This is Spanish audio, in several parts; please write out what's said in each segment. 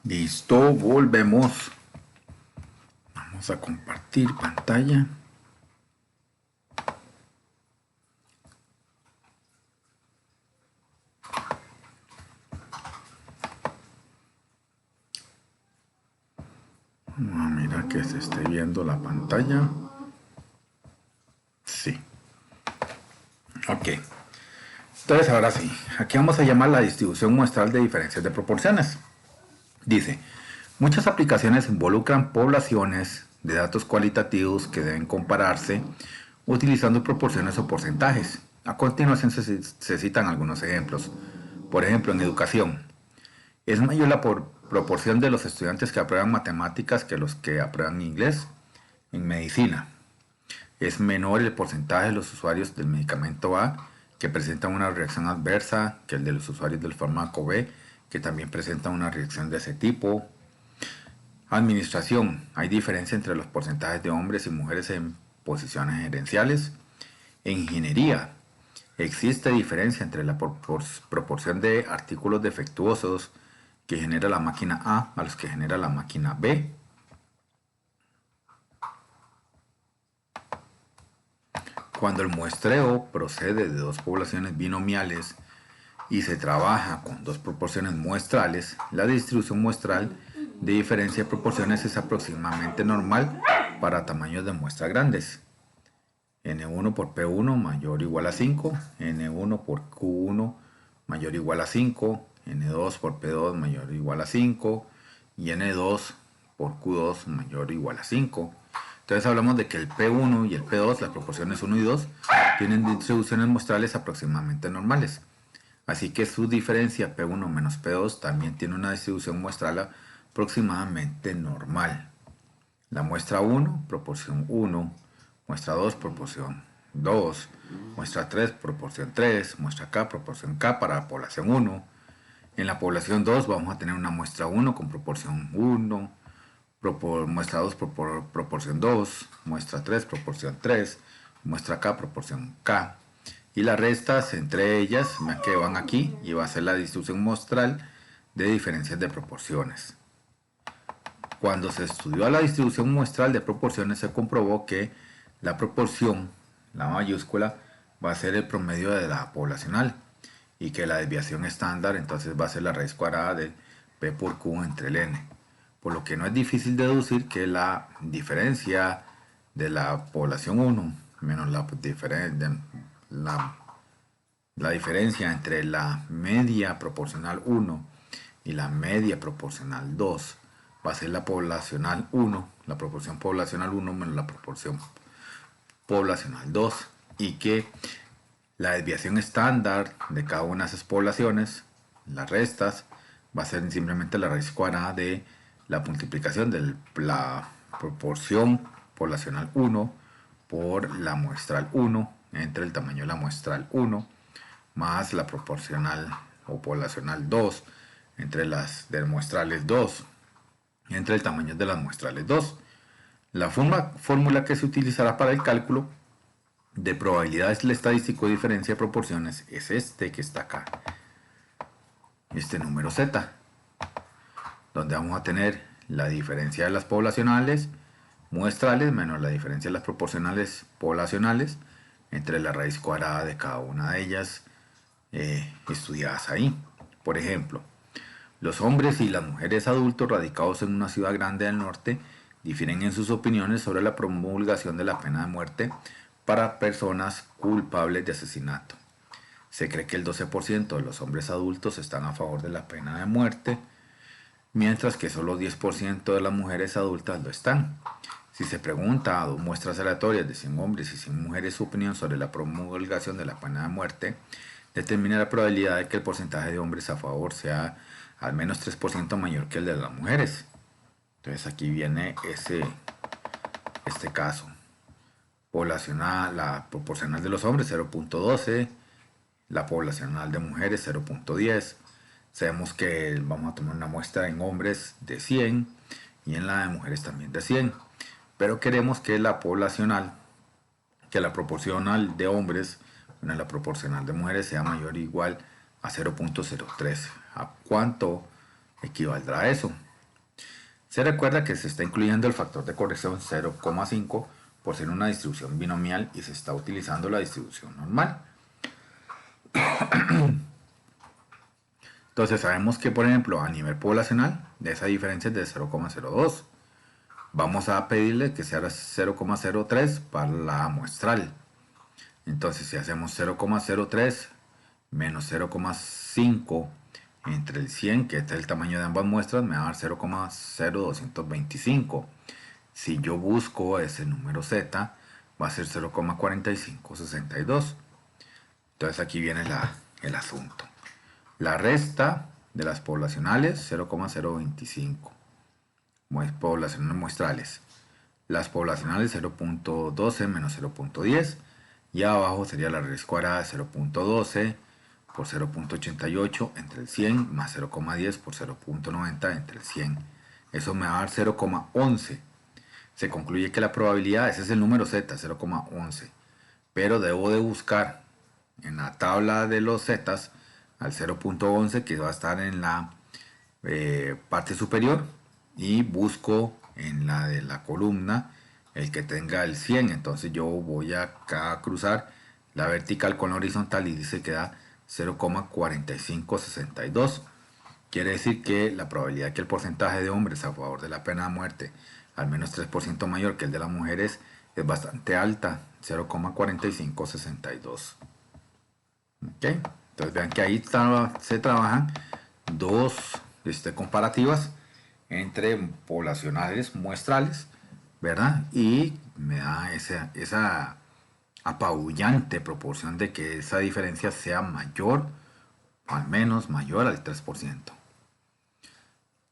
Listo, volvemos. Vamos a compartir pantalla. Mira que se esté viendo la pantalla. Sí. Ok. Entonces ahora sí, aquí vamos a llamar la distribución muestral de diferencias de proporciones. Dice, muchas aplicaciones involucran poblaciones de datos cualitativos que deben compararse utilizando proporciones o porcentajes. A continuación se citan algunos ejemplos. Por ejemplo, en educación, es mayor la proporción de los estudiantes que aprueban matemáticas que los que aprueban inglés. En medicina, es menor el porcentaje de los usuarios del medicamento A que presentan una reacción adversa que el de los usuarios del fármaco B que también presentan una reacción de ese tipo. Administración, hay diferencia entre los porcentajes de hombres y mujeres en posiciones gerenciales. En ingeniería, existe diferencia entre la proporción de artículos defectuosos que genera la máquina A los que genera la máquina B. Cuando el muestreo procede de dos poblaciones binomiales y se trabaja con dos proporciones muestrales, la distribución muestral de diferencia de proporciones es aproximadamente normal para tamaños de muestra grandes. N1 por P1 mayor o igual a 5, N1 por Q1 mayor o igual a 5, N2 por P2 mayor o igual a 5 y N2 por Q2 mayor o igual a 5. Entonces hablamos de que el P1 y el P2, las proporciones 1 y 2, tienen distribuciones muestrales aproximadamente normales. Así que su diferencia P1 menos P2 también tiene una distribución muestral aproximadamente normal. La muestra 1, proporción 1, muestra 2, proporción 2, muestra 3, proporción 3, muestra K, proporción K para la población 1. En la población 2 vamos a tener una muestra 1 con proporción 1, muestra 2 proporción 2, muestra 3 proporción 3, muestra K proporción K. Y las restas entre ellas que van aquí y va a ser la distribución muestral de diferencias de proporciones. Cuando se estudió la distribución muestral de proporciones se comprobó que la proporción, la mayúscula, va a ser el promedio de la poblacional y que la desviación estándar entonces va a ser la raíz cuadrada de P por Q entre el N. Por lo que no es difícil deducir que la diferencia de la población 1 menos la diferencia entre la media proporcional 1 y la media proporcional 2 va a ser la poblacional 1, la proporción poblacional 1 menos la proporción poblacional 2, y que la desviación estándar de cada una de esas poblaciones, las restas, va a ser simplemente la raíz cuadrada de la multiplicación de la proporción poblacional 1 por la muestral 1 entre el tamaño de la muestral 1 más la proporcional o poblacional 2 entre las de muestrales 2 entre el tamaño de las muestrales 2. La fórmula que se utilizará para el cálculo de probabilidades del estadístico de diferencia de proporciones es este que está acá, este número Z, donde vamos a tener la diferencia de las poblacionales muestrales menos la diferencia de las proporcionales poblacionales entre la raíz cuadrada de cada una de ellas estudiadas ahí. Por ejemplo, los hombres y las mujeres adultos radicados en una ciudad grande del norte difieren en sus opiniones sobre la promulgación de la pena de muerte para personas culpables de asesinato. Se cree que el 12% de los hombres adultos están a favor de la pena de muerte, mientras que solo 10% de las mujeres adultas lo están. Si se pregunta a dos muestras aleatorias de 100 hombres y 100 mujeres su opinión sobre la promulgación de la pena de muerte, determina la probabilidad de que el porcentaje de hombres a favor sea al menos 3% mayor que el de las mujeres. Entonces aquí viene este caso. Poblacional, la proporcional de los hombres 0.12, la poblacional de mujeres 0.10. Sabemos que vamos a tomar una muestra en hombres de 100 y en la de mujeres también de 100. Pero queremos que la poblacional, que la proporcional de hombres, la proporcional de mujeres sea mayor o igual a 0.03. ¿A cuánto equivaldrá eso? Se recuerda que se está incluyendo el factor de corrección 0,5 por ser una distribución binomial y se está utilizando la distribución normal. Entonces sabemos que, por ejemplo, a nivel poblacional, de esa diferencia es de 0,02. Vamos a pedirle que sea 0,03 para la muestral. Entonces, si hacemos 0,03 menos 0,5 entre el 100, que este es el tamaño de ambas muestras, me va a dar 0,0225. Si yo busco ese número z, va a ser 0,4562. Entonces aquí viene el asunto. La resta de las poblacionales, 0,025. Poblacionales muestrales. Las poblacionales, 0,12 menos 0,10. Y abajo sería la raíz cuadrada de 0,12 por 0,88 entre el 100 más 0,10 por 0,90 entre el 100. Eso me va a dar 0,11. Se concluye que la probabilidad, ese es el número z, 0,11. Pero debo de buscar en la tabla de los zetas al 0,11 que va a estar en la parte superior, y busco en la de la columna el que tenga el 100. Entonces yo voy acá a cruzar la vertical con la horizontal y dice que da 0,4562. Quiere decir que la probabilidad que el porcentaje de hombres a favor de la pena de muerte al menos 3% mayor que el de las mujeres es bastante alta, 0,4562. ¿Okay? Entonces vean que ahí se trabajan dos comparativas entre poblacionales muestrales, ¿verdad? Y me da esa apabullante proporción de que esa diferencia sea mayor, al menos mayor al 3%.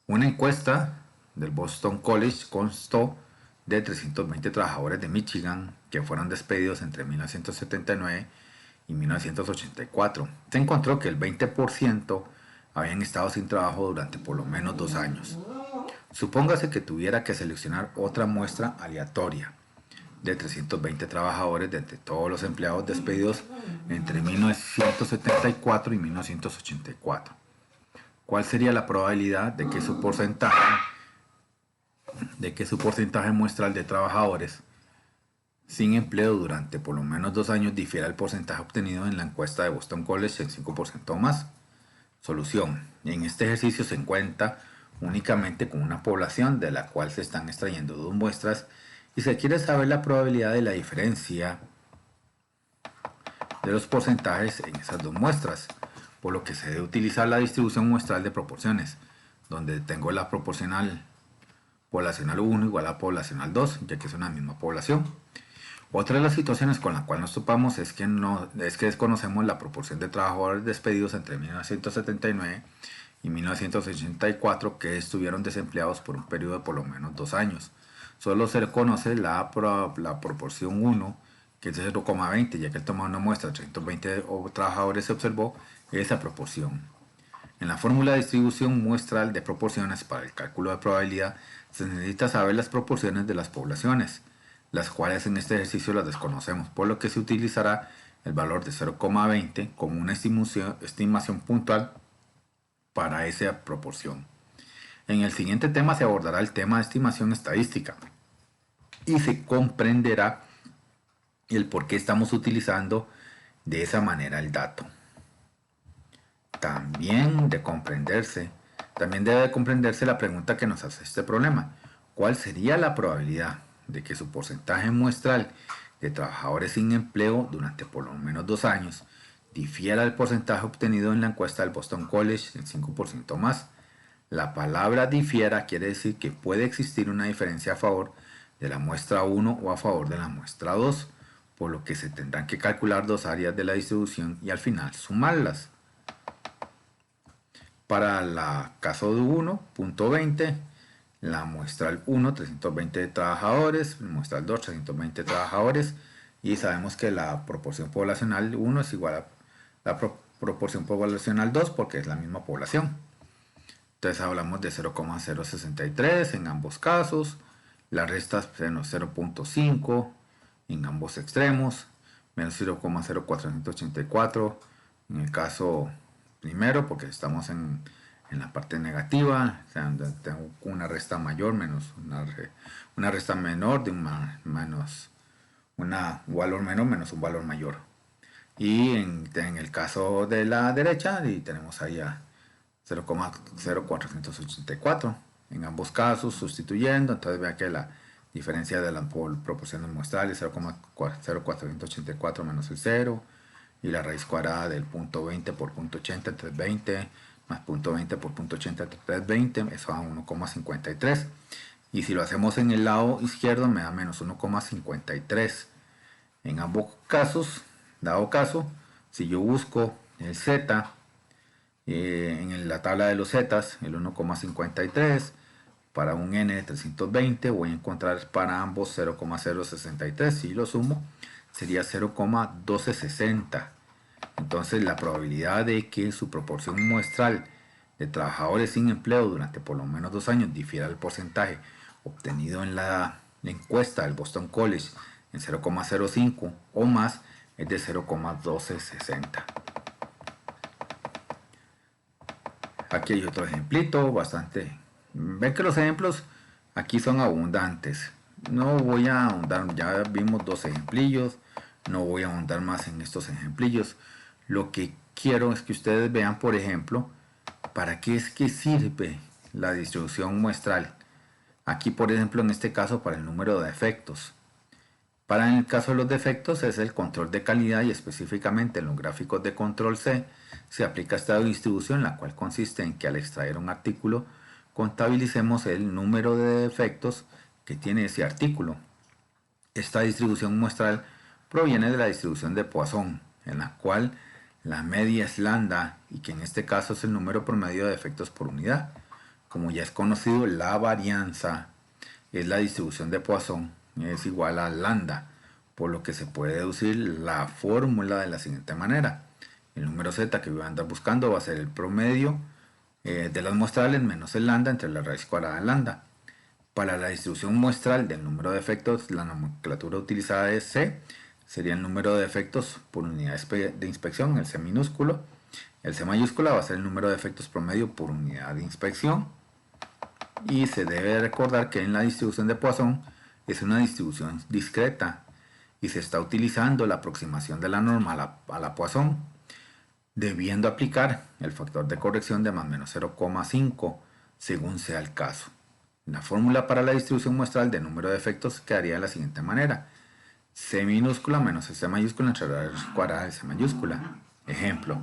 Una encuesta del Boston College constó de 320 trabajadores de Michigan que fueron despedidos entre 1979 y 1984. Se encontró que el 20% habían estado sin trabajo durante por lo menos 2 años. Supóngase que tuviera que seleccionar otra muestra aleatoria de 320 trabajadores de entre todos los empleados despedidos entre 1974 y 1984. ¿Cuál sería la probabilidad de que su porcentaje muestral de trabajadores sin empleo durante por lo menos 2 años difiera del porcentaje obtenido en la encuesta de Boston College en 5% o más? Solución. En este ejercicio se cuenta únicamente con una población de la cual se están extrayendo 2 muestras y se quiere saber la probabilidad de la diferencia de los porcentajes en esas 2 muestras, por lo que se debe utilizar la distribución muestral de proporciones, donde tengo la proporcional poblacional 1 igual a poblacional 2, ya que es una misma población. Otra de las situaciones con la cual nos topamos es que desconocemos la proporción de trabajadores despedidos entre 1979 y 1984 que estuvieron desempleados por un periodo de por lo menos 2 años. Solo se conoce la proporción 1, que es de 0,20, ya que el tomar una muestra de 320 trabajadores se observó esa proporción. En la fórmula de distribución muestral de proporciones para el cálculo de probabilidad se necesita saber las proporciones de las poblaciones, las cuales en este ejercicio las desconocemos, por lo que se utilizará el valor de 0,20 como una estimación puntual para esa proporción. En el siguiente tema se abordará el tema de estimación estadística y se comprenderá el por qué estamos utilizando de esa manera el dato. También debe comprenderse la pregunta que nos hace este problema. ¿Cuál sería la probabilidad de que su porcentaje muestral de trabajadores sin empleo durante por lo menos 2 años difiera del porcentaje obtenido en la encuesta del Boston College en 5% más? La palabra difiera quiere decir que puede existir una diferencia a favor de la muestra 1 o a favor de la muestra 2, por lo que se tendrán que calcular 2 áreas de la distribución y al final sumarlas. Para el caso de 1.20, la muestral 1, 320 trabajadores, la muestral 2, 320 trabajadores, y sabemos que la proporción poblacional 1 es igual a la proporción poblacional 2 porque es la misma población. Entonces hablamos de 0,063 en ambos casos, la resta es 0,5 en ambos extremos, menos 0,0484 en el caso primero porque estamos en en la parte negativa, o sea, tengo una resta mayor menos una resta menor de un valor menor menos un valor mayor. Y en el caso de la derecha, y tenemos ahí a 0,0484. En ambos casos sustituyendo, entonces vean que la diferencia de las proporciones muestrales es 0,0484 menos el 0, y la raíz cuadrada del punto 20 por punto 80 entre 20 más punto 20 por punto 80 entre 320, eso da 1,53. Y si lo hacemos en el lado izquierdo me da menos 1,53. En ambos casos, dado caso, si yo busco el z en la tabla de los zetas, el 1,53, para un n de 320 voy a encontrar para ambos 0,063. Si lo sumo sería 0,1260. Entonces la probabilidad de que su proporción muestral de trabajadores sin empleo durante por lo menos 2 años difiera del porcentaje obtenido en la encuesta del Boston College en 0,05 o más es de 0,1260. Aquí hay otro ejemplito bastante. Ven que los ejemplos aquí son abundantes. No voy a ahondar, ya vimos 2 ejemplillos, no voy a ahondar más en estos ejemplillos. Lo que quiero es que ustedes vean, por ejemplo, para qué es que sirve la distribución muestral. Aquí, por ejemplo, en este caso, para el número de defectos. Para el caso de los defectos es el control de calidad, y específicamente en los gráficos de control C se aplica esta distribución, la cual consiste en que al extraer un artículo contabilicemos el número de defectos que tiene ese artículo. Esta distribución muestral proviene de la distribución de Poisson, en la cual la media es lambda y que en este caso es el número promedio de defectos por unidad. Como ya es conocido, la varianza es la distribución de Poisson, es igual a lambda, por lo que se puede deducir la fórmula de la siguiente manera. El número z que voy a andar buscando va a ser el promedio de las muestrales menos el lambda entre la raíz cuadrada de lambda. Para la distribución muestral del número de defectos, la nomenclatura utilizada es C, sería el número de defectos por unidad de inspección, el C minúsculo. El C mayúscula va a ser el número de defectos promedio por unidad de inspección. Y se debe recordar que en la distribución de Poisson es una distribución discreta y se está utilizando la aproximación de la norma a la Poisson, debiendo aplicar el factor de corrección de más o menos 0,5 según sea el caso. La fórmula para la distribución muestral de número de defectos quedaría de la siguiente manera: C minúscula menos C mayúscula entre la raíz cuadrada de C mayúscula. Ejemplo: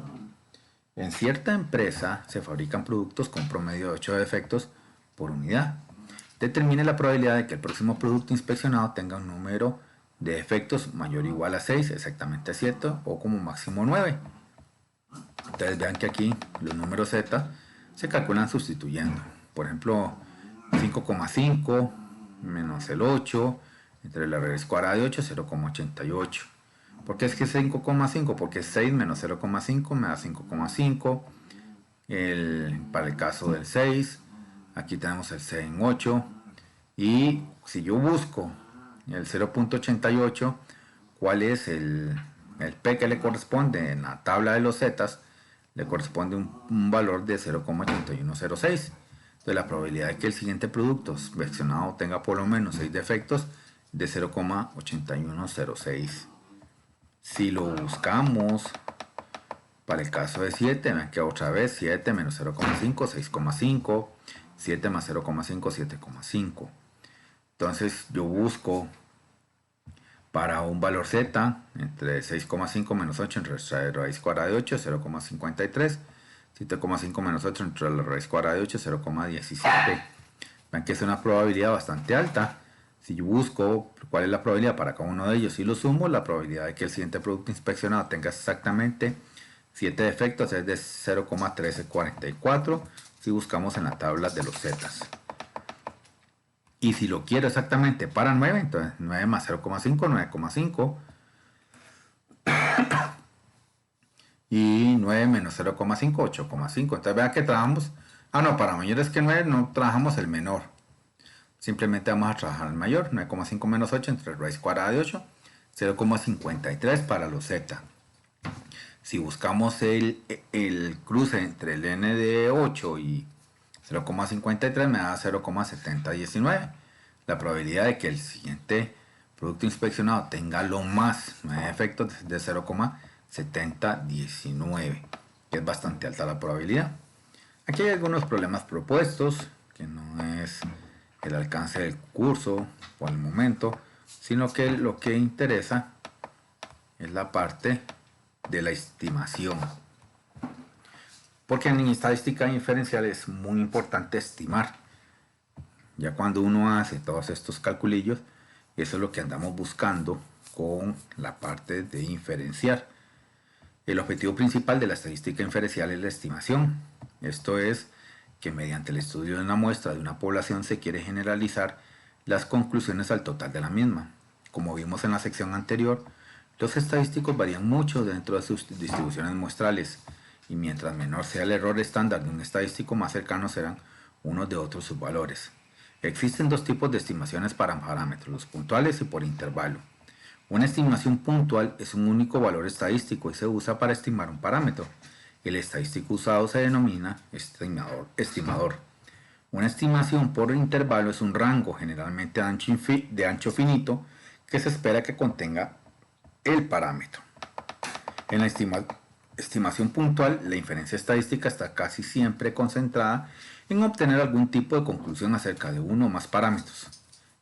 en cierta empresa se fabrican productos con promedio de 8 defectos por unidad. Determine la probabilidad de que el próximo producto inspeccionado tenga un número de defectos mayor o igual a 6, exactamente 7 o como máximo 9. Entonces vean que aquí los números z se calculan sustituyendo. Por ejemplo, 5,5 menos el 8 entre la raíz cuadrada de 8, 0,88. ¿Por qué es que 5,5? Porque 6 menos 0,5 me da 5,5. Para el caso del 6, aquí tenemos el C en 8. Y si yo busco el 0,88, ¿cuál es el P que le corresponde en la tabla de los zetas? Le corresponde un valor de 0,8106. Entonces la probabilidad de que el siguiente producto seleccionado tenga por lo menos 6 defectos de 0,8106. Si lo buscamos para el caso de 7, vean que otra vez 7 menos 0,5, 6,5, 7 más 0,5, 7,5. Entonces yo busco para un valor z entre 6,5 menos 8 entre la raíz cuadrada de 8, 0,53. 7,5 menos 8 entre la raíz cuadrada de 8, 0,17. Ven que es una probabilidad bastante alta. Si yo busco cuál es la probabilidad para cada uno de ellos y lo sumo, la probabilidad de que el siguiente producto inspeccionado tenga exactamente 7 defectos es de 0,1344 si buscamos en la tabla de los zetas. Y si lo quiero exactamente para 9, entonces 9 más 0,5, 9,5. Y 9 menos 0,5, 8,5. Entonces vean que trabajamos. Para mayores que 9 no trabajamos el menor. Simplemente vamos a trabajar el mayor. 9,5 menos 8 entre raíz cuadrada de 8. 0,53 para los z. Si buscamos el cruce entre el n de 8 y 0,53 me da 0,7019. La probabilidad de que el siguiente producto inspeccionado tenga lo más, me da efectos de 0,7019, que es bastante alta la probabilidad. Aquí hay algunos problemas propuestos, que no es el alcance del curso por el momento, sino que lo que interesa es la parte de la estimación. Porque en estadística inferencial es muy importante estimar. Ya cuando uno hace todos estos calculillos, eso es lo que andamos buscando con la parte de inferenciar. El objetivo principal de la estadística inferencial es la estimación. Esto es que mediante el estudio de una muestra de una población se quiere generalizar las conclusiones al total de la misma. Como vimos en la sección anterior, los estadísticos varían mucho dentro de sus distribuciones muestrales, y mientras menor sea el error estándar de un estadístico, más cercanos serán unos de otros sus valores. Existen dos tipos de estimaciones para parámetros, los puntuales y por intervalo. Una estimación puntual es un único valor estadístico y se usa para estimar un parámetro. El estadístico usado se denomina estimador. Una estimación por intervalo es un rango, generalmente de ancho finito, que se espera que contenga el parámetro. En la estimación puntual, la inferencia estadística está casi siempre concentrada en obtener algún tipo de conclusión acerca de uno o más parámetros,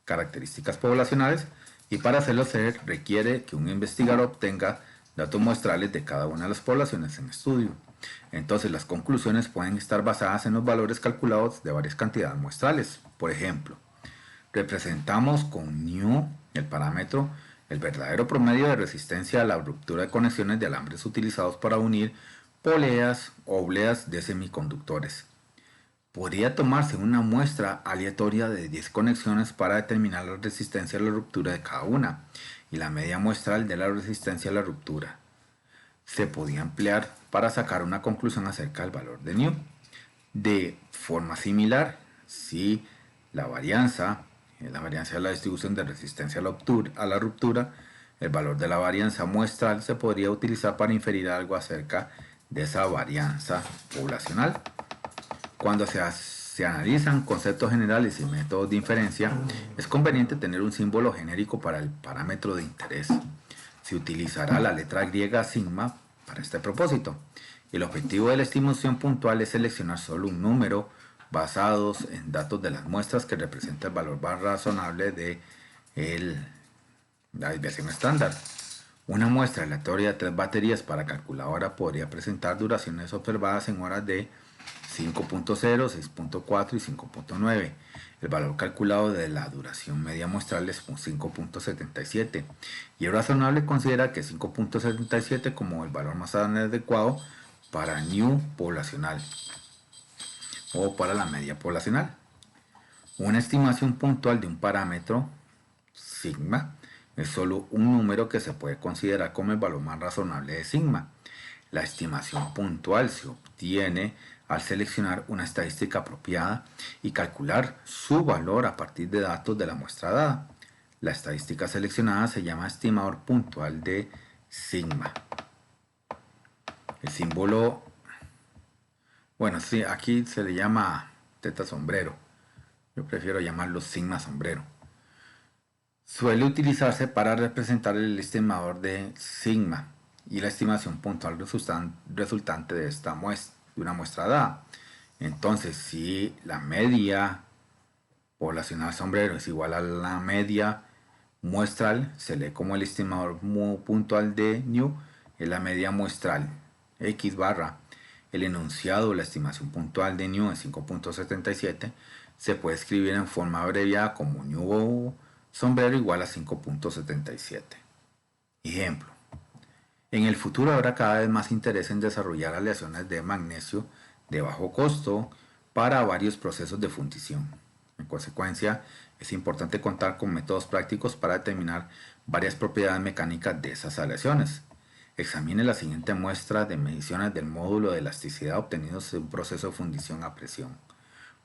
características poblacionales, y para hacerlo se requiere que un investigador obtenga datos muestrales de cada una de las poblaciones en estudio. Entonces las conclusiones pueden estar basadas en los valores calculados de varias cantidades muestrales. Por ejemplo, representamos con μ, el parámetro, el verdadero promedio de resistencia a la ruptura de conexiones de alambres utilizados para unir poleas o obleas de semiconductores. Podría tomarse una muestra aleatoria de 10 conexiones para determinar la resistencia a la ruptura de cada una y la media muestral de la resistencia a la ruptura. Se podía emplear para sacar una conclusión acerca del valor de μ. De forma similar, si la varianza de la distribución de resistencia a la ruptura, el valor de la varianza muestral se podría utilizar para inferir algo acerca de esa varianza poblacional. Cuando se analizan conceptos generales y métodos de inferencia, es conveniente tener un símbolo genérico para el parámetro de interés. Se utilizará la letra griega sigma para este propósito. El objetivo de la estimación puntual es seleccionar solo un número basados en datos de las muestras que representa el valor más razonable de la desviación estándar. Una muestra aleatoria de 3 baterías para calculadora podría presentar duraciones observadas en horas de 5.0, 6.4 y 5.9. El valor calculado de la duración media muestral es 5.77 y es razonable considerar que 5.77 como el valor más adecuado para μ poblacional o para la media poblacional. Una estimación puntual de un parámetro sigma es solo un número que se puede considerar como el valor más razonable de sigma. La estimación puntual se obtiene al seleccionar una estadística apropiada y calcular su valor a partir de datos de la muestra dada. La estadística seleccionada se llama estimador puntual de sigma. El símbolo, bueno, sí, aquí se le llama teta sombrero. Yo prefiero llamarlo sigma sombrero. Suele utilizarse para representar el estimador de sigma y la estimación puntual resultante de una muestra dada. Entonces, si la media poblacional sombrero es igual a la media muestral, se lee como el estimador puntual de μ es la media muestral x barra el enunciado. La estimación puntual de μ es 5.77, se puede escribir en forma abreviada como μ sombrero igual a 5.77. Ejemplo. En el futuro habrá cada vez más interés en desarrollar aleaciones de magnesio de bajo costo para varios procesos de fundición. En consecuencia, es importante contar con métodos prácticos para determinar varias propiedades mecánicas de esas aleaciones. Examine la siguiente muestra de mediciones del módulo de elasticidad obtenidos en un proceso de fundición a presión: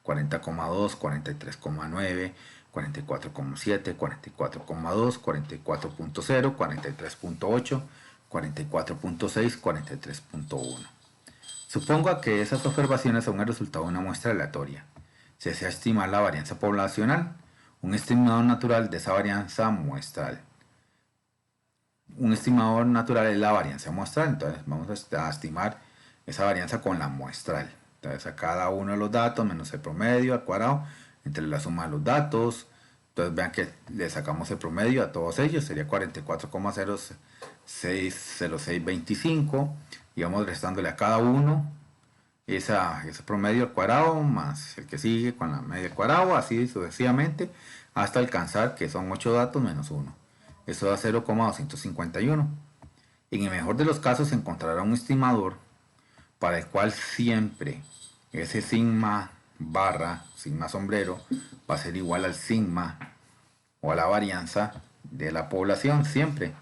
40,2, 43,9, 44,7, 44,2, 44.0, 43.8, 44.6, 43.1. Suponga que esas observaciones son el resultado de una muestra aleatoria. Se desea estimar la varianza poblacional, un estimador natural de esa varianza muestral. Un estimador natural es la varianza muestral, entonces vamos a estimar esa varianza con la muestral. Entonces a cada uno de los datos menos el promedio al cuadrado entre la suma de los datos. Entonces vean que le sacamos el promedio a todos ellos, sería 44,060625 y vamos restándole a cada uno ese promedio al cuadrado más el que sigue con la media al cuadrado, así sucesivamente hasta alcanzar que son 8 datos menos 1. Eso da 0,251. En el mejor de los casos se encontrará un estimador para el cual siempre ese sigma barra, sigma sombrero, va a ser igual al sigma o a la varianza de la población siempre.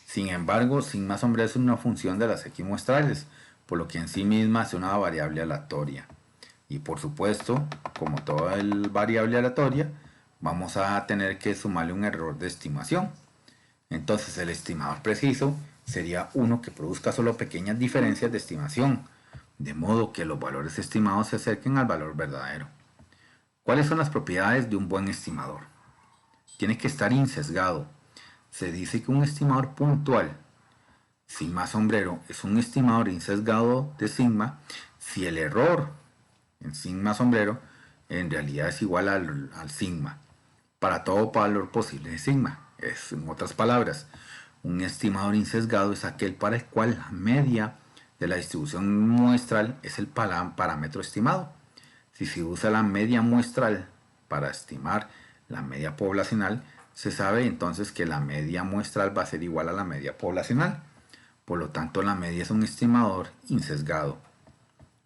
Sin embargo, sigma sombrero es una función de las X muestrales, por lo que en sí misma es una variable aleatoria. Y por supuesto, como toda variable aleatoria, vamos a tener que sumarle un error de estimación. Entonces el estimador preciso sería uno que produzca solo pequeñas diferencias de estimación, de modo que los valores estimados se acerquen al valor verdadero. ¿Cuáles son las propiedades de un buen estimador? Tiene que estar insesgado. Se dice que un estimador puntual, sigma sombrero, es un estimador insesgado de sigma si el error en sigma sombrero en realidad es igual al sigma para todo valor posible de sigma. En otras palabras, un estimador insesgado es aquel para el cual la media de la distribución muestral es el parámetro estimado. Si se usa la media muestral para estimar la media poblacional, se sabe entonces que la media muestral va a ser igual a la media poblacional. Por lo tanto, la media es un estimador insesgado.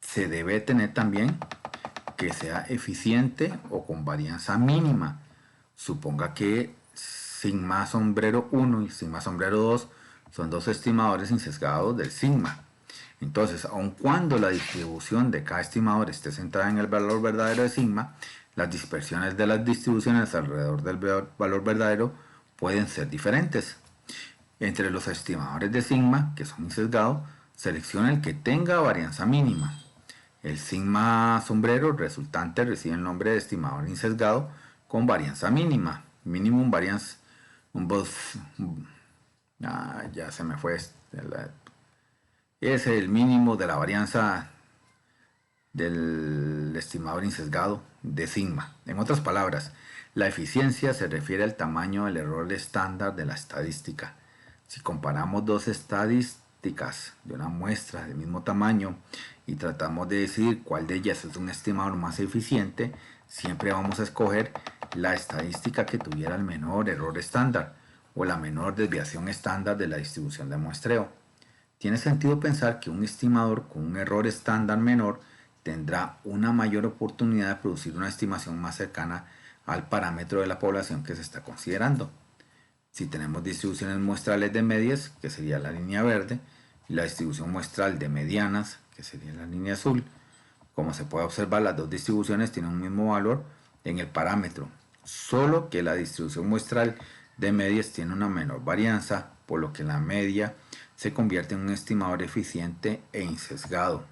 Se debe tener también que sea eficiente o con varianza mínima. Suponga que sigma sombrero 1 y sigma sombrero 2 son dos estimadores insesgados del sigma. Entonces, aun cuando la distribución de cada estimador esté centrada en el valor verdadero de sigma, las dispersiones de las distribuciones alrededor del valor verdadero pueden ser diferentes. Entre los estimadores de sigma, que son insesgados, selecciona el que tenga varianza mínima. El sigma sombrero resultante recibe el nombre de estimador insesgado con varianza mínima. Minimum variance, ya se me fue. Es el mínimo de la varianza del estimador insesgado de sigma. En otras palabras, la eficiencia se refiere al tamaño del error estándar de la estadística. Si comparamos dos estadísticas de una muestra del mismo tamaño y tratamos de decidir cuál de ellas es un estimador más eficiente, siempre vamos a escoger la estadística que tuviera el menor error estándar o la menor desviación estándar de la distribución de muestreo. Tiene sentido pensar que un estimador con un error estándar menor tendrá una mayor oportunidad de producir una estimación más cercana al parámetro de la población que se está considerando. Si tenemos distribuciones muestrales de medias, que sería la línea verde, y la distribución muestral de medianas, que sería la línea azul, como se puede observar, las dos distribuciones tienen un mismo valor en el parámetro, solo que la distribución muestral de medias tiene una menor varianza, por lo que la media se convierte en un estimador eficiente e insesgado.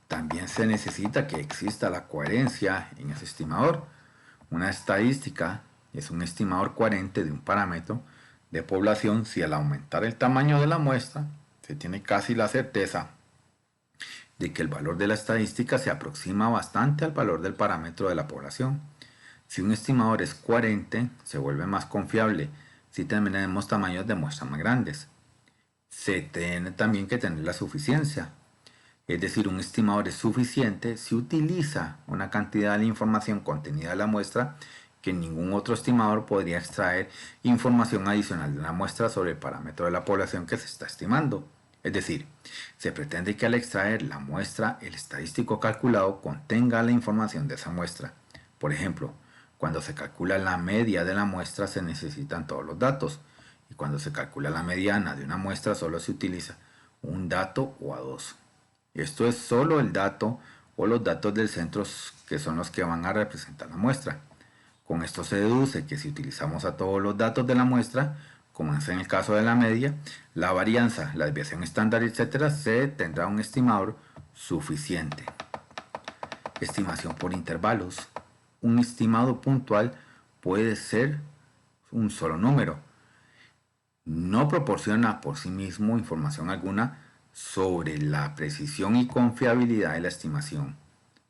También se necesita que exista la coherencia en ese estimador. Una estadística es un estimador coherente de un parámetro de población si al aumentar el tamaño de la muestra se tiene casi la certeza de que el valor de la estadística se aproxima bastante al valor del parámetro de la población. Si un estimador es coherente, se vuelve más confiable si tenemos tamaños de muestra más grandes. Se tiene también que tener la suficiencia, es decir, un estimador es suficiente si utiliza una cantidad de información contenida en la muestra que ningún otro estimador podría extraer información adicional de la muestra sobre el parámetro de la población que se está estimando. Es decir, se pretende que al extraer la muestra, el estadístico calculado contenga la información de esa muestra. Por ejemplo, cuando se calcula la media de la muestra se necesitan todos los datos, y cuando se calcula la mediana de una muestra solo se utiliza un dato o a dos. Esto es solo el dato o los datos del centro que son los que van a representar la muestra. Con esto se deduce que si utilizamos a todos los datos de la muestra, como es en el caso de la media, la varianza, la desviación estándar, etcétera, se tendrá un estimador suficiente. Estimación por intervalos. Un estimado puntual puede ser un solo número. No proporciona por sí mismo información alguna sobre la precisión y confiabilidad de la estimación.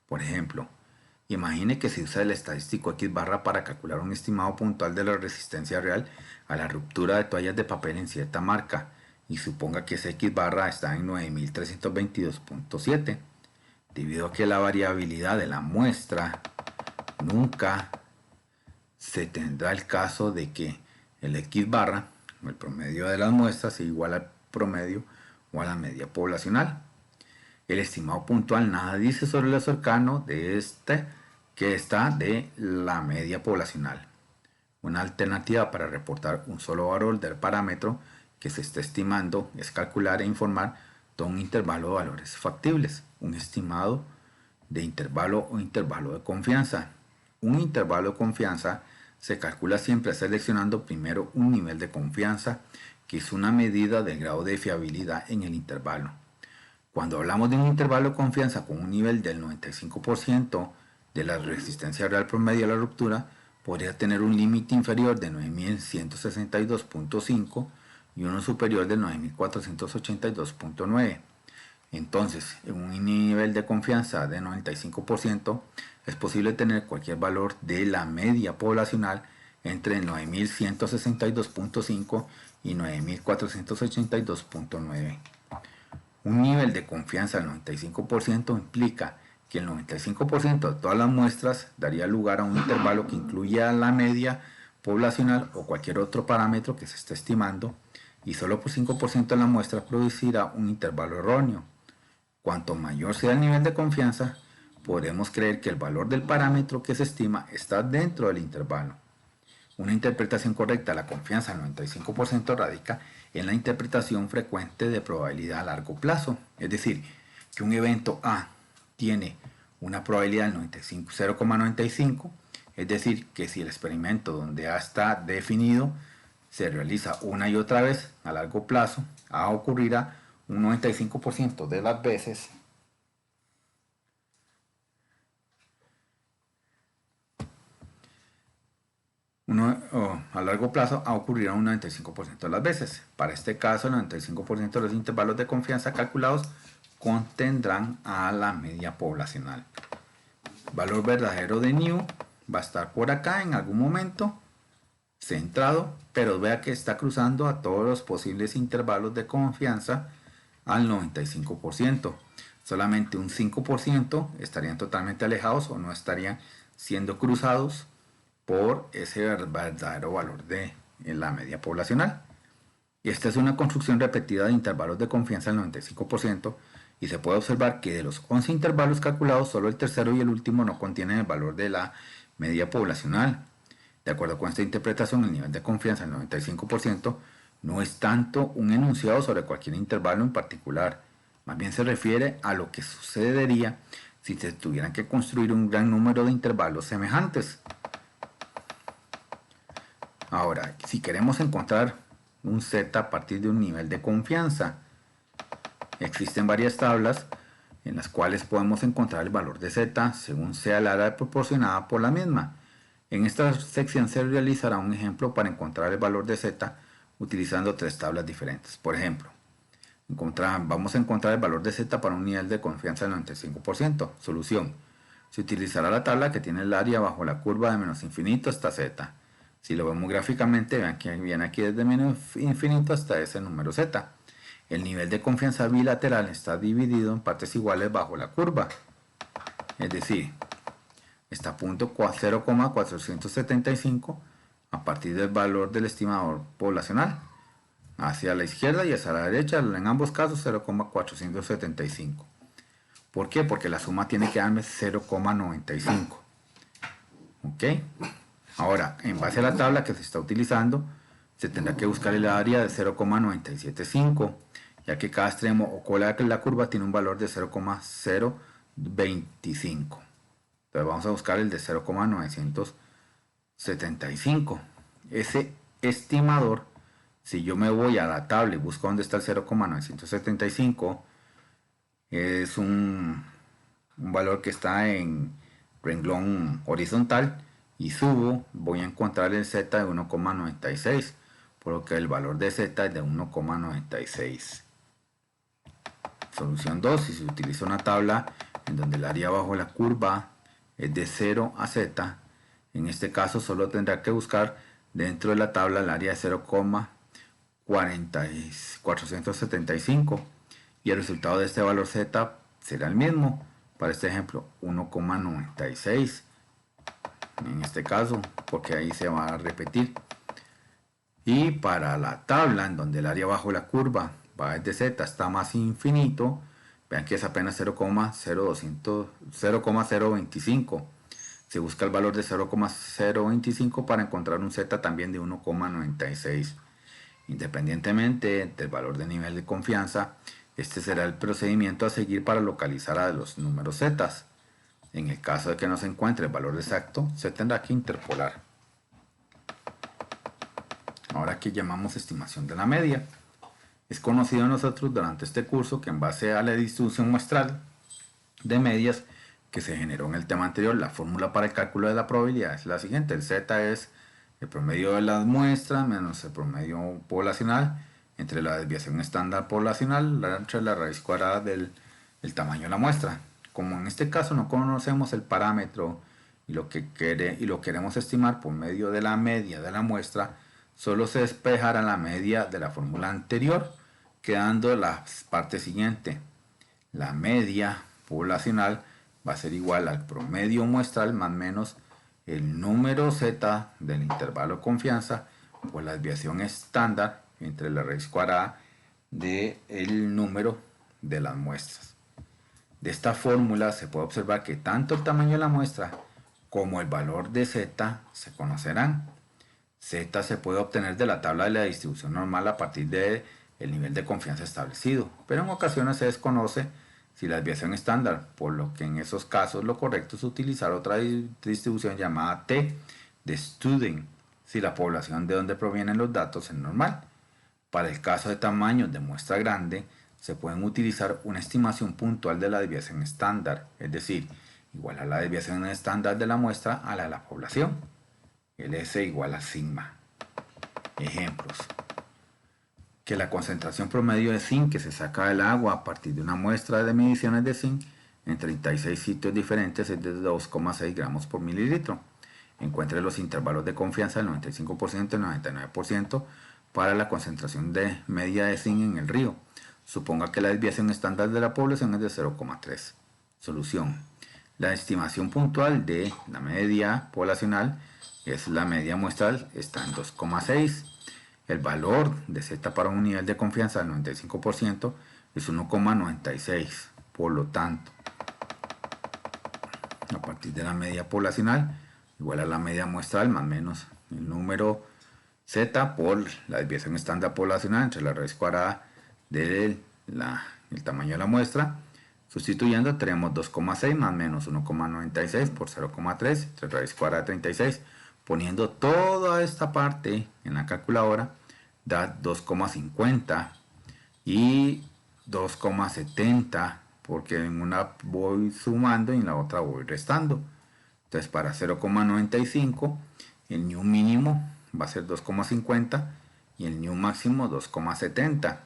Por ejemplo, imagine que se usa el estadístico X barra para calcular un estimado puntual de la resistencia real a la ruptura de toallas de papel en cierta marca y suponga que ese X barra está en 9322.7. Debido a que la variabilidad de la muestra nunca se tendrá el caso de que el X barra, o el promedio de las muestras, sea igual al promedio o a la media poblacional. El estimado puntual nada dice sobre lo cercano de que está de la media poblacional. Una alternativa para reportar un solo valor del parámetro que se está estimando es calcular e informar todo un intervalo de valores factibles, un estimado de intervalo o intervalo de confianza. Un intervalo de confianza se calcula siempre seleccionando primero un nivel de confianza, que es una medida del grado de fiabilidad en el intervalo. Cuando hablamos de un intervalo de confianza con un nivel del 95% de la resistencia real promedio a la ruptura, podría tener un límite inferior de 9162.5 y uno superior de 9482.9. Entonces, en un nivel de confianza de 95%, es posible tener cualquier valor de la media poblacional entre 9162.5 y 9482.9. Un nivel de confianza del 95% implica que el 95% de todas las muestras daría lugar a un intervalo que incluya la media poblacional o cualquier otro parámetro que se esté estimando, y solo por 5% de la muestra producirá un intervalo erróneo. Cuanto mayor sea el nivel de confianza, podremos creer que el valor del parámetro que se estima está dentro del intervalo. Una interpretación correcta de la confianza al 95% radica en la interpretación frecuente de probabilidad a largo plazo, es decir, que un evento A tiene una probabilidad del 0,95, es decir, que si el experimento donde A está definido se realiza una y otra vez a largo plazo, A ocurrirá un 95% de las veces a largo plazo ocurrirá un 95% de las veces. Para este caso, el 95% de los intervalos de confianza calculados contendrán a la media poblacional. Valor verdadero de nu va a estar por acá en algún momento, centrado, pero vea que está cruzando a todos los posibles intervalos de confianza al 95%. Solamente un 5% estarían totalmente alejados o no estarían siendo cruzados por ese verdadero valor de la media poblacional. Y esta es una construcción repetida de intervalos de confianza al 95%, y se puede observar que de los 11 intervalos calculados, solo el tercero y el último no contienen el valor de la media poblacional. De acuerdo con esta interpretación, el nivel de confianza al 95% no es tanto un enunciado sobre cualquier intervalo en particular, más bien se refiere a lo que sucedería si se tuvieran que construir un gran número de intervalos semejantes. Ahora, si queremos encontrar un Z a partir de un nivel de confianza, existen varias tablas en las cuales podemos encontrar el valor de Z según sea el área proporcionada por la misma. En esta sección se realizará un ejemplo para encontrar el valor de Z utilizando tres tablas diferentes. Por ejemplo, vamos a encontrar el valor de Z para un nivel de confianza del 95%. Solución: se utilizará la tabla que tiene el área bajo la curva de menos infinito hasta Z. Si lo vemos gráficamente, vean que viene aquí desde menos infinito hasta ese número Z. El nivel de confianza bilateral está dividido en partes iguales bajo la curva. Es decir, está a punto 0,475 a partir del valor del estimador poblacional. Hacia la izquierda y hacia la derecha, en ambos casos 0,475. ¿Por qué? Porque la suma tiene que darme 0,95. ¿Ok? Ahora, en base a la tabla que se está utilizando, se tendrá que buscar el área de 0,975, ya que cada extremo o cola de la curva tiene un valor de 0,025. Entonces vamos a buscar el de 0,975. Ese estimador Si yo me voy a la tabla y busco dónde está el 0,975, es un valor que está en renglón horizontal, y subo, voy a encontrar el z de 1,96, por lo que el valor de z es de 1,96. Solución 2. Si se utiliza una tabla en donde el área bajo la curva es de 0 a z, en este caso solo tendrá que buscar dentro de la tabla el área de 0,475, y el resultado de este valor z será el mismo. Para este ejemplo, 1,96 en este caso, porque ahí se va a repetir. Y para la tabla en donde el área bajo la curva va desde z hasta más infinito, vean que es apenas 0,025. Se busca el valor de 0,025 para encontrar un z también de 1,96. Independientemente del valor de nivel de confianza, este será el procedimiento a seguir para localizar a los números z. En el caso de que no se encuentre el valor exacto, se tendrá que interpolar. Ahora, que llamamos estimación de la media. Es conocido a nosotros durante este curso que en base a la distribución muestral de medias que se generó en el tema anterior, la fórmula para el cálculo de la probabilidad es la siguiente. El z es el promedio de las muestras menos el promedio poblacional entre la desviación estándar poblacional entre la raíz cuadrada del tamaño de la muestra. Como en este caso no conocemos el parámetro y lo queremos estimar por medio de la media de la muestra, solo se despejará la media de la fórmula anterior, quedando la parte siguiente. La media poblacional va a ser igual al promedio muestral más menos el número z del intervalo de confianza por la desviación estándar entre la raíz cuadrada del número de las muestras. De esta fórmula se puede observar que tanto el tamaño de la muestra como el valor de z se conocerán. Z se puede obtener de la tabla de la distribución normal a partir del nivel de confianza establecido, pero en ocasiones se desconoce si la desviación estándar, por lo que en esos casos lo correcto es utilizar otra distribución llamada T de Student, si la población de donde provienen los datos es normal. Para el caso de tamaños de muestra grande, se pueden utilizar una estimación puntual de la desviación estándar, es decir, igual a la desviación estándar de la muestra a la de la población. El S igual a sigma. Ejemplos. Que la concentración promedio de zinc que se saca del agua a partir de una muestra de mediciones de zinc en 36 sitios diferentes es de 2,6 gramos por mililitro. Encuentre los intervalos de confianza del 95% y 99% para la concentración media de zinc en el río. Suponga que la desviación estándar de la población es de 0,3. Solución. La estimación puntual de la media poblacional es la media muestral, está en 2,6. El valor de z para un nivel de confianza del 95% es 1,96. Por lo tanto, a partir de la media poblacional igual a la media muestral más menos el número z por la desviación estándar poblacional entre la raíz cuadrada del el tamaño de la muestra. Sustituyendo, tenemos 2,6 más menos 1,96 por 0,3 entre raíz cuadrada de 36. Poniendo toda esta parte en la calculadora, da 2,50 y 2,70, porque en una voy sumando y en la otra voy restando. Entonces, para 0,95 el new mínimo va a ser 2,50 y el new máximo 2,70.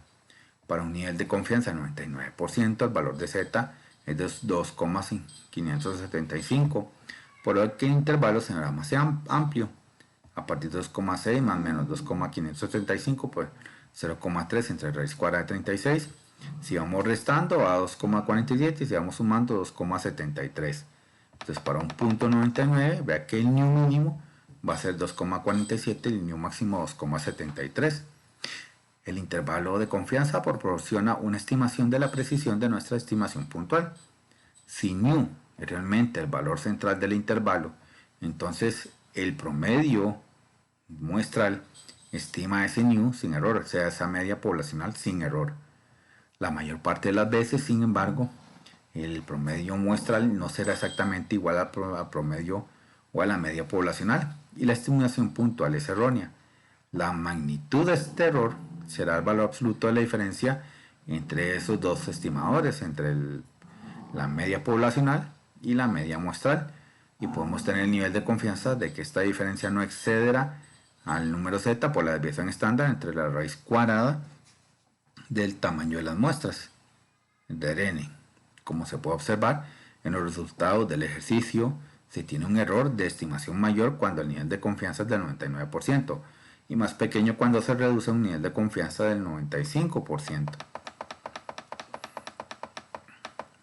Para un nivel de confianza del 99%, el valor de z es de 2,575, por lo que el intervalo será más amplio. A partir de 2,6 más menos 2,575, pues 0,3 entre raíz cuadrada de 36. Si vamos restando, va a 2,47, y si vamos sumando, 2,73. Entonces, para un punto 99, vea que el new mínimo va a ser 2,47 y el new máximo 2,73. El intervalo de confianza proporciona una estimación de la precisión de nuestra estimación puntual. Si new es realmente el valor central del intervalo, entonces el promedio muestral estima ese new sin error, o sea, esa media poblacional sin error. La mayor parte de las veces, sin embargo, el promedio muestral no será exactamente igual al promedio o a la media poblacional, y la estimación puntual es errónea. La magnitud de este error será el valor absoluto de la diferencia entre esos dos estimadores, entre la media poblacional y la media muestral, y podemos tener el nivel de confianza de que esta diferencia no excederá al número z por la desviación estándar entre la raíz cuadrada del tamaño de las muestras de n. Como se puede observar en los resultados del ejercicio, se tiene un error de estimación mayor cuando el nivel de confianza es del 99% y más pequeño cuando se reduce a un nivel de confianza del 95%.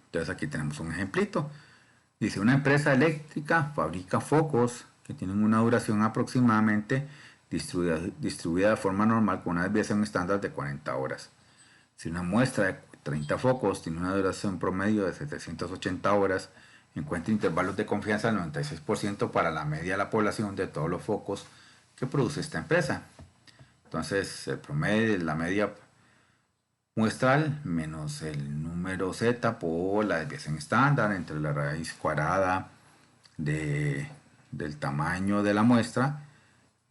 Entonces aquí tenemos un ejemplito. Dice, una empresa eléctrica fabrica focos que tienen una duración aproximadamente distribuida de forma normal con una desviación estándar de 40 horas. Si una muestra de 30 focos tiene una duración promedio de 780 horas, encuentra intervalos de confianza del 96% para la media de la población de todos los focos que produce esta empresa. Entonces, el promedio, la media muestral menos el número z por la desviación estándar entre la raíz cuadrada del tamaño de la muestra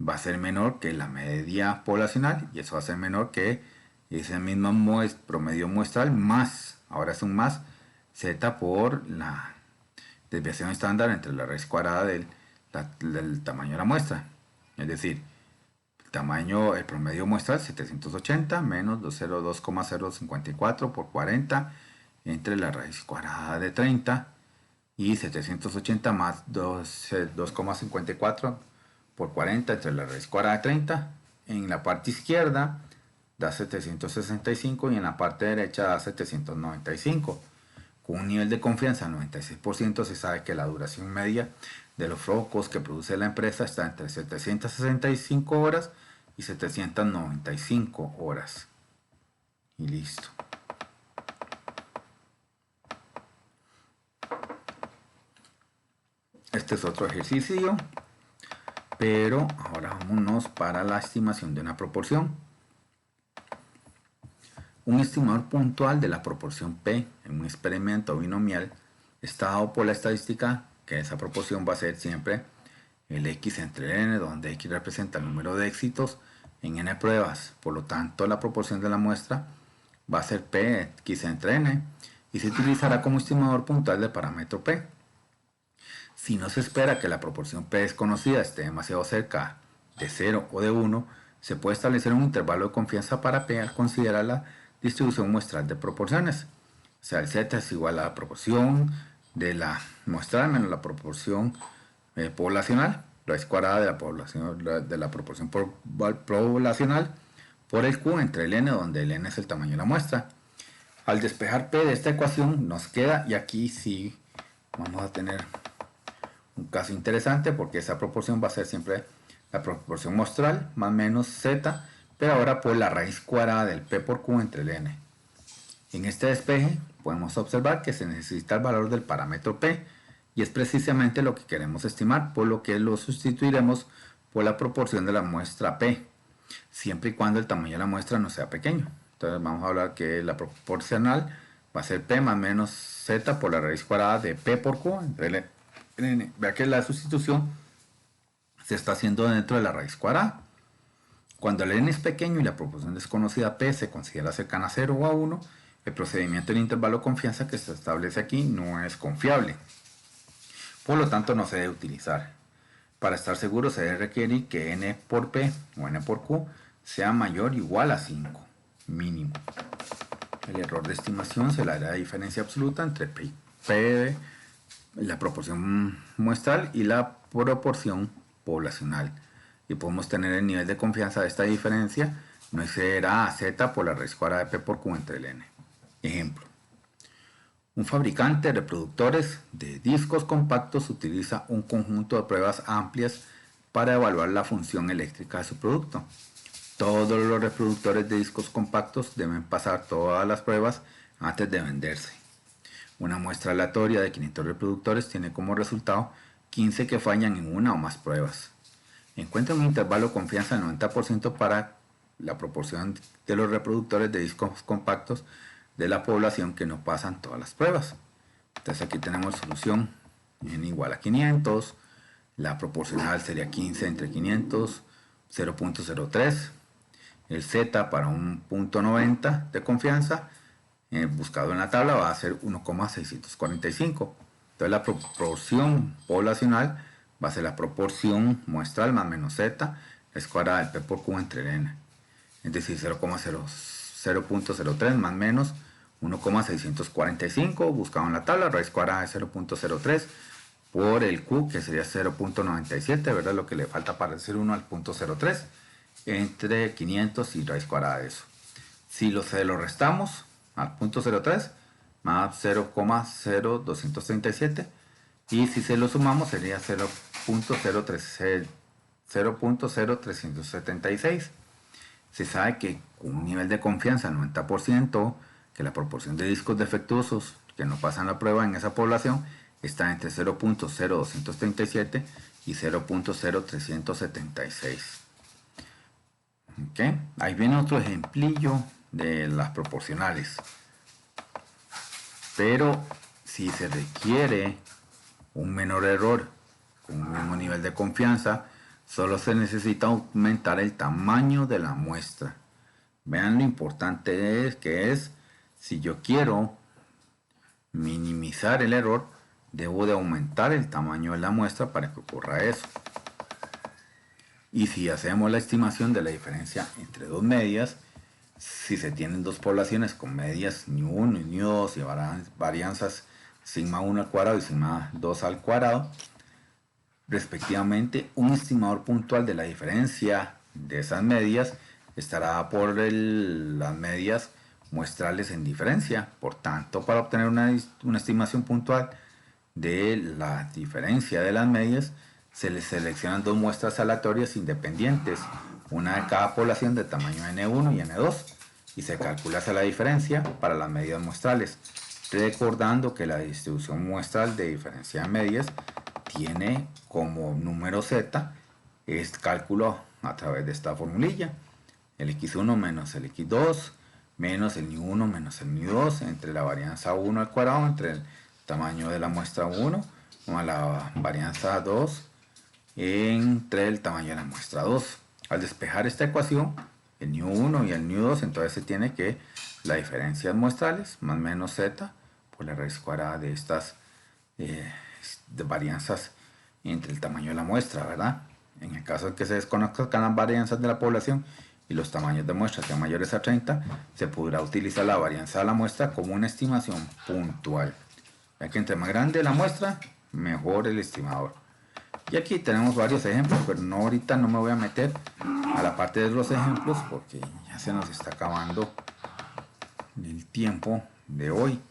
va a ser menor que la media poblacional, y eso va a ser menor que ese mismo promedio muestral más, ahora es un más, z por la desviación estándar entre la raíz cuadrada del tamaño de la muestra. Es decir, el promedio muestral 780 menos 202,054 por 40 entre la raíz cuadrada de 30 y 780 más 2,54 por 40 entre la raíz cuadrada de 30. En la parte izquierda da 765 y en la parte derecha da 795. Con un nivel de confianza del 96% se sabe que la duración media de los focos que produce la empresa está entre 765 horas y 795 horas. Y listo. Este es otro ejercicio, pero ahora vámonos para la estimación de una proporción. Un estimador puntual de la proporción P en un experimento binomial está dado por la estadística que esa proporción va a ser siempre el x entre n, donde x representa el número de éxitos en n pruebas. Por lo tanto, la proporción de la muestra va a ser p x entre n y se utilizará como estimador puntual del parámetro p. Si no se espera que la proporción p desconocida esté demasiado cerca de 0 o de 1, se puede establecer un intervalo de confianza para p al considerar la distribución muestral de proporciones. O sea, el z es igual a la proporción de la muestral menos la proporción poblacional, raíz cuadrada de la proporción poblacional por el q entre el n, donde el n es el tamaño de la muestra. Al despejar p de esta ecuación nos queda, y aquí sí vamos a tener un caso interesante porque esa proporción va a ser siempre la proporción muestral más menos z, pero ahora por la raíz cuadrada del p por q entre el n. En este despeje podemos observar que se necesita el valor del parámetro p, y es precisamente lo que queremos estimar, por lo que lo sustituiremos por la proporción de la muestra p, siempre y cuando el tamaño de la muestra no sea pequeño. Entonces vamos a hablar que la proporcional va a ser p más menos z por la raíz cuadrada de p por q entre el n. Vea que la sustitución se está haciendo dentro de la raíz cuadrada. Cuando el n es pequeño y la proporción desconocida p se considera cercana a 0 o a 1, el procedimiento del intervalo de confianza que se establece aquí no es confiable. Por lo tanto, no se debe utilizar. Para estar seguro se debe requerir que n por p o n por q sea mayor o igual a 5, mínimo. El error de estimación se le da la diferencia absoluta entre p, la proporción muestral, y la proporción poblacional. Y podemos tener el nivel de confianza de esta diferencia no excederá a z por la raíz cuadrada de p por q entre el n. Ejemplo. Un fabricante de reproductores de discos compactos utiliza un conjunto de pruebas amplias para evaluar la función eléctrica de su producto. Todos los reproductores de discos compactos deben pasar todas las pruebas antes de venderse. Una muestra aleatoria de 500 reproductores tiene como resultado 15 que fallan en una o más pruebas. Encuentra un intervalo de confianza del 90% para la proporción de los reproductores de discos compactos de la población que no pasan todas las pruebas. Entonces aquí tenemos solución n igual a 500, la proporcional sería 15 entre 500 0.03. El Z para un punto 90 de confianza buscado en la tabla va a ser 1,645. Entonces la proporción poblacional va a ser la proporción muestral más menos Z, es cuadrada del P por Q entre N. Es decir, 0.03 más menos 1,645 buscado en la tabla, raíz cuadrada de 0.03 por el Q, que sería 0.97, ¿verdad? Lo que le falta para decir 1 al punto 03, entre 500 y raíz cuadrada de eso. Si se lo restamos al punto 03, más 0,0237, y si se lo sumamos sería 0.0376. Se sabe que con un nivel de confianza 90%, que la proporción de discos defectuosos que no pasan la prueba en esa población está entre 0.0237 y 0.0376. ¿Okay? Ahí viene otro ejemplillo de las proporcionales. Pero si se requiere un menor error con un mismo nivel de confianza, solo se necesita aumentar el tamaño de la muestra. Vean lo importante que es, si yo quiero minimizar el error, debo de aumentar el tamaño de la muestra para que ocurra eso. Y si hacemos la estimación de la diferencia entre dos medias, si se tienen dos poblaciones con medias ν1 y ν2 y varianzas sigma 1 al cuadrado y sigma 2 al cuadrado, respectivamente, un estimador puntual de la diferencia de esas medias estará por las medias muestrales en diferencia. Por tanto, para obtener una estimación puntual de la diferencia de las medias, se les seleccionan dos muestras aleatorias independientes, una de cada población de tamaño N1 y N2, y se calcula esa la diferencia para las medidas muestrales, recordando que la distribución muestral de diferencia de medias tiene como número Z es cálculo a través de esta formulilla, el x1 menos el x2 menos el ν1 menos el ν2 entre la varianza 1 al cuadrado entre el tamaño de la muestra 1 más la varianza 2 entre el tamaño de la muestra 2. Al despejar esta ecuación, el ν1 y el ν2, entonces se tiene que la diferencia muestrales más menos Z por la raíz cuadrada de estas de varianzas entre el tamaño de la muestra, ¿verdad? En el caso de que se desconozcan las varianzas de la población y los tamaños de muestra sean mayores a 30, se podrá utilizar la varianza de la muestra como una estimación puntual, ya que entre más grande la muestra, mejor el estimador. Y aquí tenemos varios ejemplos, pero ahorita no me voy a meter a la parte de los ejemplos porque ya se nos está acabando el tiempo de hoy.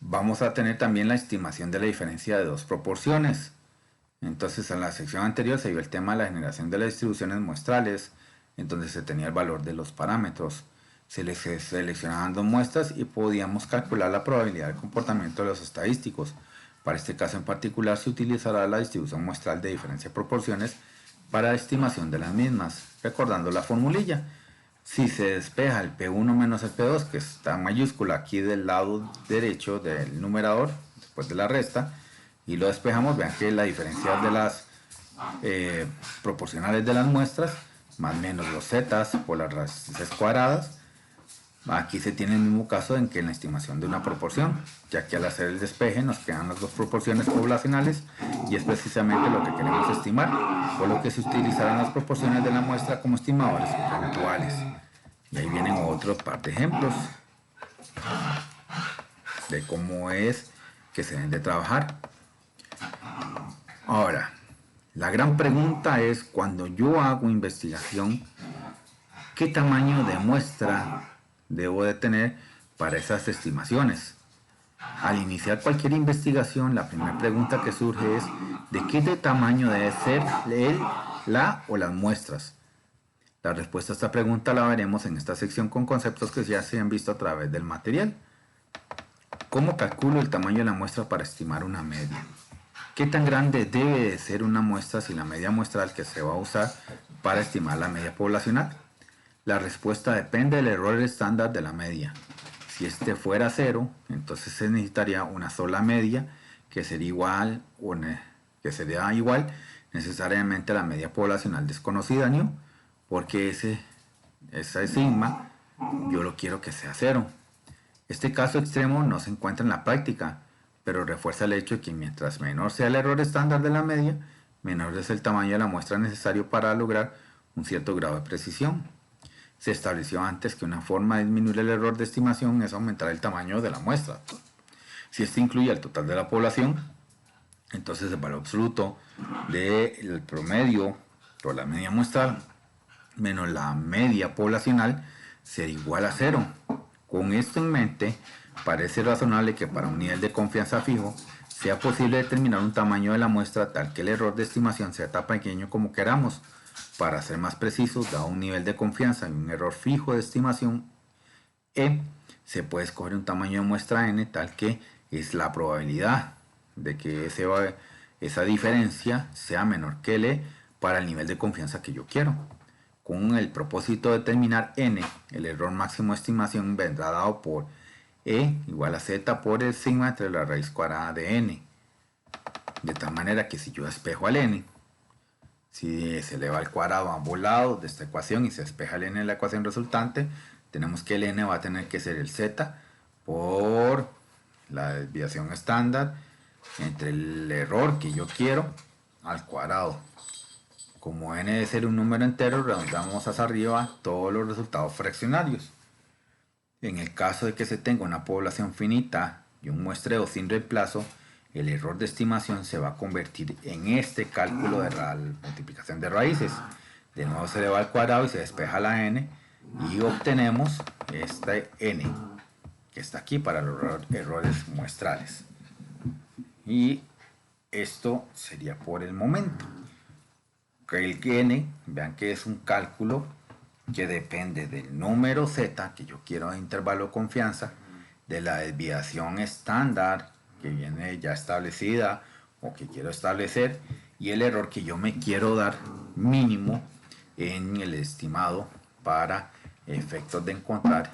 Vamos a tener también la estimación de la diferencia de dos proporciones. Entonces, en la sección anterior se vio el tema de la generación de las distribuciones muestrales, en donde se tenía el valor de los parámetros. Se les seleccionaban dos muestras y podíamos calcular la probabilidad de comportamiento de los estadísticos. Para este caso en particular se utilizará la distribución muestral de diferencia de proporciones para la estimación de las mismas, recordando la formulilla. Si se despeja el P1 menos el P2, que está en mayúscula aquí del lado derecho del numerador, después de la resta, y lo despejamos, vean que la diferencia de las proporcionales de las muestras, más menos los zetas por las raíces cuadradas. Aquí se tiene el mismo caso en que en la estimación de una proporción, ya que al hacer el despeje nos quedan las dos proporciones poblacionales y es precisamente lo que queremos estimar, por lo que se utilizarán las proporciones de la muestra como estimadores puntuales. Y ahí vienen otros par de ejemplos de cómo es que se deben de trabajar. Ahora, la gran pregunta es, cuando yo hago investigación, ¿qué tamaño de muestra debo de tener para esas estimaciones? Al iniciar cualquier investigación, la primera pregunta que surge es ¿de qué tamaño debe ser la o las muestras? La respuesta a esta pregunta la veremos en esta sección con conceptos que ya se han visto a través del material. ¿Cómo calculo el tamaño de la muestra para estimar una media? ¿Qué tan grande debe de ser una muestra si la media muestral que se va a usar para estimar la media poblacional? La respuesta depende del error estándar de la media. Si este fuera 0, entonces se necesitaría una sola media que sería igual necesariamente la media poblacional desconocida, ¿no? Porque ese sigma yo lo quiero que sea 0. Este caso extremo no se encuentra en la práctica, pero refuerza el hecho de que mientras menor sea el error estándar de la media, menor es el tamaño de la muestra necesario para lograr un cierto grado de precisión. Se estableció antes que una forma de disminuir el error de estimación es aumentar el tamaño de la muestra. Si este incluye el total de la población, entonces el valor absoluto del promedio o la media muestral menos la media poblacional será igual a 0. Con esto en mente, parece razonable que para un nivel de confianza fijo sea posible determinar un tamaño de la muestra tal que el error de estimación sea tan pequeño como queramos. Para ser más precisos, dado un nivel de confianza y un error fijo de estimación E, se puede escoger un tamaño de muestra n tal que es la probabilidad de que esa diferencia sea menor que el E para el nivel de confianza que yo quiero. Con el propósito de determinar n, el error máximo de estimación vendrá dado por E igual a z por el sigma entre la raíz cuadrada de n. De tal manera que si yo despejo al n, si se eleva al cuadrado a ambos lados de esta ecuación y se despeja el n en la ecuación resultante, tenemos que el n va a tener que ser el z por la desviación estándar entre el error que yo quiero al cuadrado. Como n debe ser un número entero, redondeamos hacia arriba todos los resultados fraccionarios. En el caso de que se tenga una población finita y un muestreo sin reemplazo, el error de estimación se va a convertir en este cálculo de la multiplicación de raíces. De nuevo se eleva al cuadrado y se despeja la n y obtenemos este n que está aquí para los errores muestrales. Y esto sería por el momento. El n, vean que es un cálculo que depende del número z que yo quiero de intervalo de confianza, de la desviación estándar que viene ya establecida o que quiero establecer, y el error que yo me quiero dar mínimo en el estimado para efectos de encontrar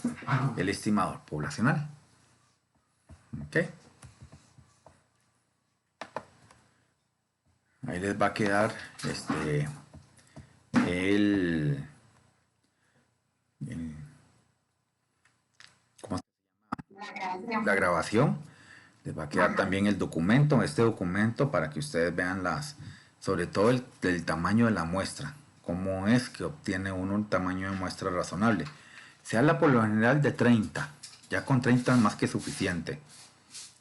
el estimador poblacional. ¿Ok? Ahí les va a quedar ¿cómo se llama? La grabación. Les va a quedar también el documento, este documento, para que ustedes vean sobre todo el tamaño de la muestra, cómo es que obtiene uno un tamaño de muestra razonable. Se habla por lo general de 30, ya con 30 es más que suficiente.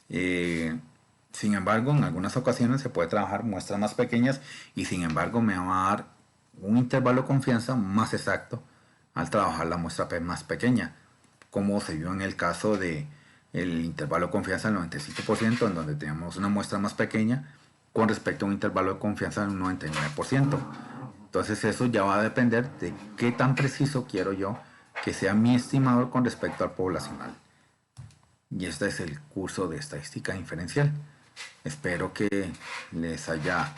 Sin embargo, en algunas ocasiones se puede trabajar muestras más pequeñas y sin embargo me va a dar un intervalo de confianza más exacto al trabajar la muestra más pequeña, como se vio en el caso de el intervalo de confianza del 95%, en donde teníamos una muestra más pequeña con respecto a un intervalo de confianza del 99%. Entonces eso ya va a depender de qué tan preciso quiero yo que sea mi estimador con respecto al poblacional. Y este es el curso de estadística inferencial. Espero que les haya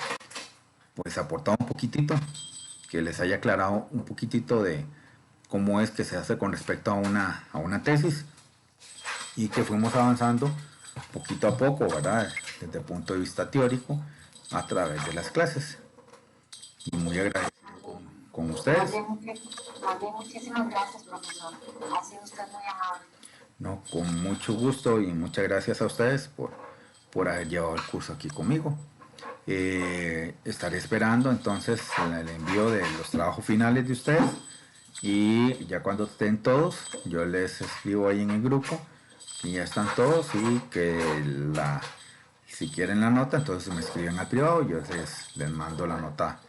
aportado un poquitito, que les haya aclarado un poquitito de cómo es que se hace con respecto a una tesis, y que fuimos avanzando poquito a poco, ¿verdad? Desde el punto de vista teórico a través de las clases. Y muy agradecido con ustedes. Muchísimas gracias, profesor. Ha sido usted muy amable. No, con mucho gusto y muchas gracias a ustedes por haber llevado el curso aquí conmigo. Estaré esperando entonces el envío de los trabajos finales de ustedes, y ya cuando estén todos yo les escribo ahí en el grupo y ya están todos, y que si quieren la nota entonces me escriben al privado, yo les mando la nota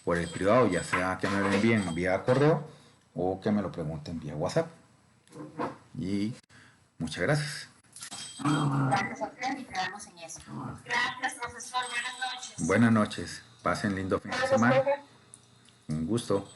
por el privado, ya sea que me lo envíen vía correo o que me lo pregunten vía WhatsApp. Y muchas gracias. Gracias a usted y quedamos en eso. Gracias, profesor. Buenas noches. Buenas noches. Pasen lindo fin de semana. Un gusto.